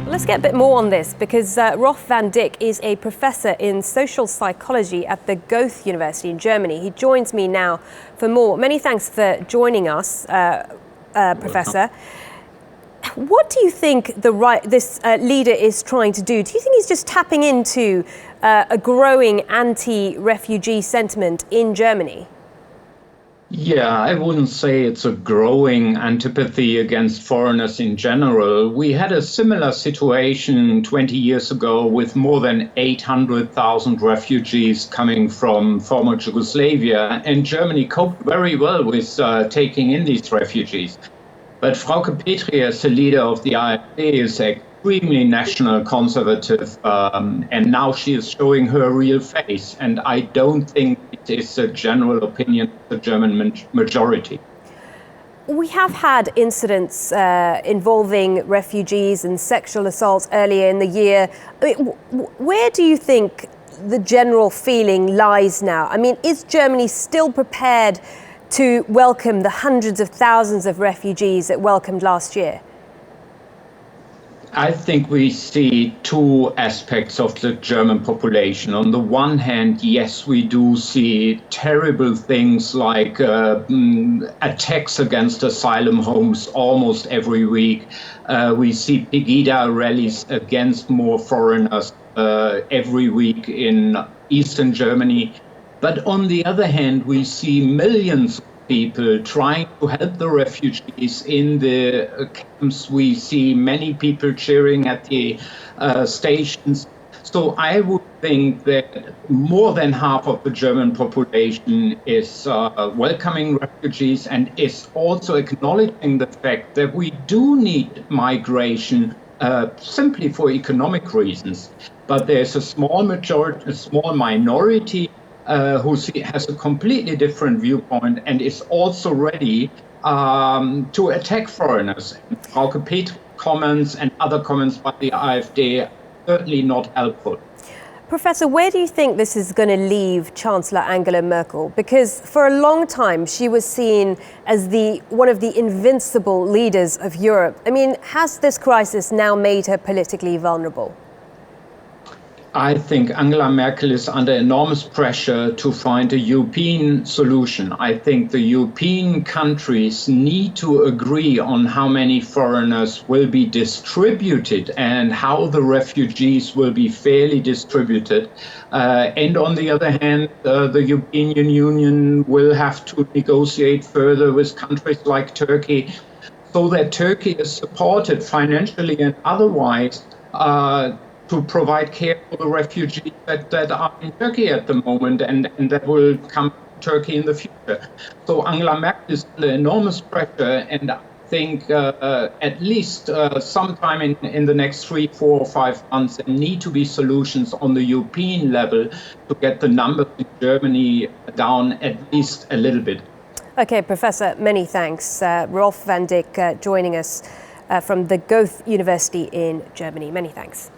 Let's get a bit more on this because Rolf van Dick is a professor in social psychology at the Goethe University in Germany. He joins me now for more. Many thanks for joining us, Professor. What do you think this leader is trying to do? Do you think he's just tapping into a growing anti-refugee sentiment in Germany? Yeah, I wouldn't say it's a growing antipathy against foreigners in general. We had a similar situation 20 years ago with more than 800,000 refugees coming from former Yugoslavia, and Germany coped very well with taking in these refugees. But Frauke Petry, as the leader of the AfD, is extremely national conservative, and now she is showing her real face. And I don't think it is a general opinion of the German majority. We have had incidents involving refugees and sexual assaults earlier in the year. Where do you think the general feeling lies now? I mean, is Germany still prepared to welcome the hundreds of thousands of refugees it welcomed last year? I think we see two aspects of the German population. On the one hand, yes, we do see terrible things like attacks against asylum homes almost every week. We see Pegida rallies against more foreigners every week in Eastern Germany. But on the other hand, we see millions of people trying to help the refugees in the camps. We see many people cheering at the stations. So I would think that more than half of the German population is welcoming refugees and is also acknowledging the fact that we do need migration simply for economic reasons. But there's a small minority who has a completely different viewpoint and is also ready to attack foreigners. Frauke Petry comments and other comments by the AfD are certainly not helpful. Professor, where do you think this is going to leave Chancellor Angela Merkel? Because for a long time she was seen as one of the invincible leaders of Europe. I mean, has this crisis now made her politically vulnerable? I think Angela Merkel is under enormous pressure to find a European solution. I think the European countries need to agree on how many foreigners will be distributed and how the refugees will be fairly distributed. And on the other hand, the European Union will have to negotiate further with countries like Turkey so that Turkey is supported financially and otherwise to provide care for the refugees that are in Turkey at the moment and that will come to Turkey in the future. So Angela Merkel is under enormous pressure, and I think at least sometime in the next 3, 4 or 5 months there need to be solutions on the European level to get the numbers in Germany down at least a little bit. Okay, Professor, many thanks. Rolf van Dick joining us from the Goethe University in Germany. Many thanks.